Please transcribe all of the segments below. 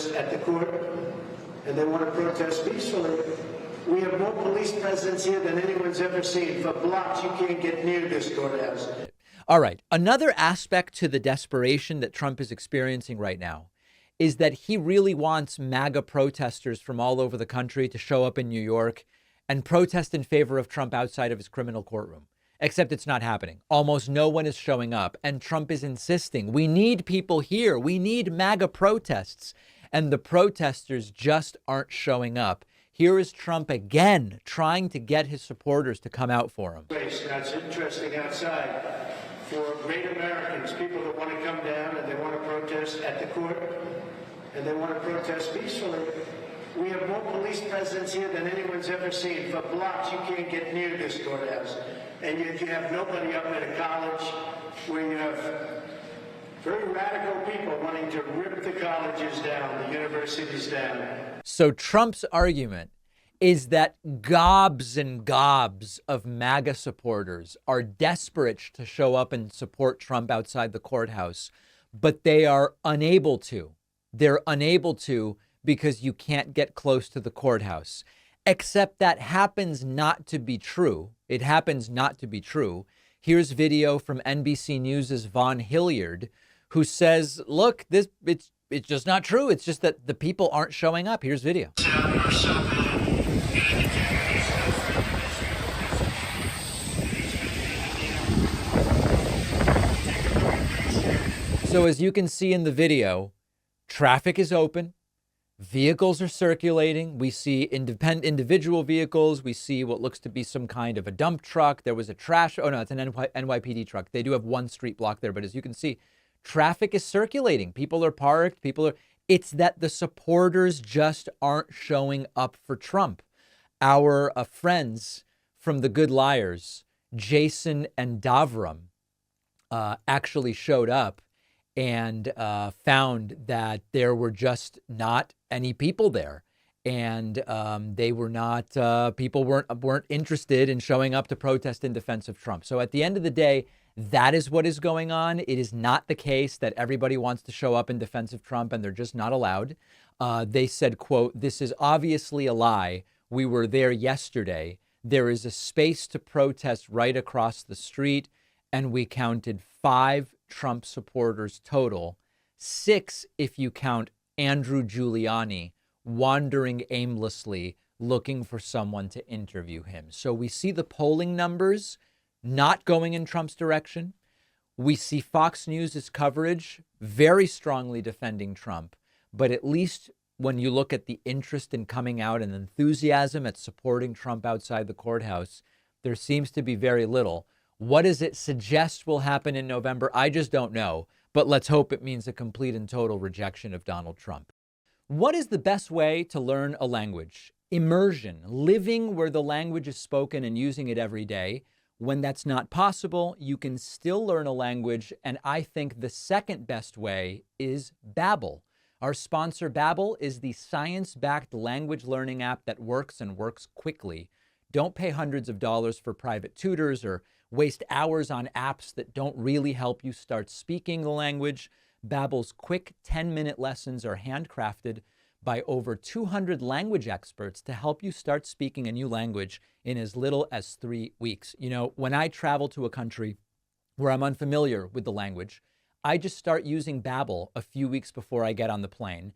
protest at the court, and they want to protest peacefully. We have more police presence here than anyone's ever seen. For blocks, you can't get near this courthouse. All right. Another aspect to the desperation that Trump is experiencing right now is that he really wants MAGA protesters from all over the country to show up in New York and protest in favor of Trump outside of his criminal courtroom. Except it's not happening. Almost no one is showing up. And Trump is insisting, we need people here. We need MAGA protests. And the protesters just aren't showing up. Here is Trump again trying to get his supporters to come out for him. Now, it's interesting outside for great Americans, people that want to come down and they want to protest at the court, and they want to protest peacefully. We have more police presence here than anyone's ever seen. For blocks, you can't get near this courthouse. And yet you have nobody up at a college where you have very radical people wanting to rip the colleges down, the universities down. So Trump's argument is that gobs and gobs of MAGA supporters are desperate to show up and support Trump outside the courthouse, but they are unable to. They're unable to because you can't get close to the courthouse. Except that happens not to be true. It happens not to be true. Here's video from NBC News' Vaughn Hilliard, who says, look, it's just not true. It's just that the people aren't showing up. Here's video. So as you can see in the video, traffic is open. Vehicles are circulating. We see individual vehicles. We see what looks to be some kind of a dump truck. There was a trash. Oh, no, it's an NYPD truck. They do have one street block there. But as you can see, traffic is circulating. People are parked. It's that the supporters just aren't showing up for Trump. Our friends from The Good Liars, Jason and Davram, actually showed up and found that there were just not any people there. And they were not, people weren't interested in showing up to protest in defense of Trump. So at the end of the day, that is what is going on. It is not the case that everybody wants to show up in defense of Trump and they're just not allowed. They said, quote, "This is obviously a lie. We were there yesterday. There is a space to protest right across the street. And we counted 5 Trump supporters total, 6 if you count Andrew Giuliani wandering aimlessly looking for someone to interview him." So we see the polling numbers not going in Trump's direction. We see Fox News' coverage very strongly defending Trump. But at least when you look at the interest in coming out and enthusiasm at supporting Trump outside the courthouse, there seems to be very little. What does it suggest will happen in November? I just don't know. But let's hope it means a complete and total rejection of Donald Trump. What is the best way to learn a language? Immersion, living where the language is spoken and using it every day. When that's not possible, you can still learn a language. And I think the second best way is Babbel. Our sponsor, Babbel, is the science-backed language learning app that works and works quickly. Don't pay hundreds of dollars for private tutors or waste hours on apps that don't really help you start speaking the language. Babbel's quick 10-minute lessons are handcrafted by over 200 language experts to help you start speaking a new language in as little as 3 weeks. You know, when I travel to a country where I'm unfamiliar with the language, I just start using Babbel a few weeks before I get on the plane.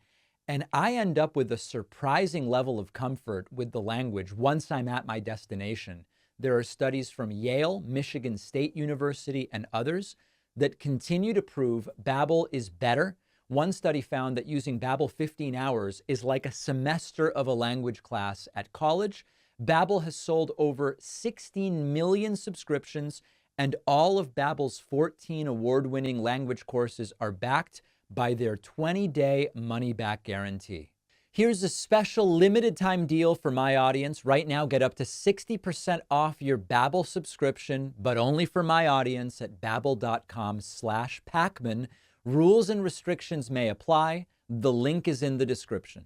And I end up with a surprising level of comfort with the language once I'm at my destination. There are studies from Yale, Michigan State University, and others that continue to prove Babbel is better. One study found that using Babbel 15 hours is like a semester of a language class at college. Babbel has sold over 16 million subscriptions, and all of Babbel's 14 award-winning language courses are backed by their 20-day money-back guarantee. Here's a special limited time deal for my audience. Right now, get up to 60% off your Babbel subscription, but only for my audience at babbel.com/Pacman. Rules and restrictions may apply. The link is in the description.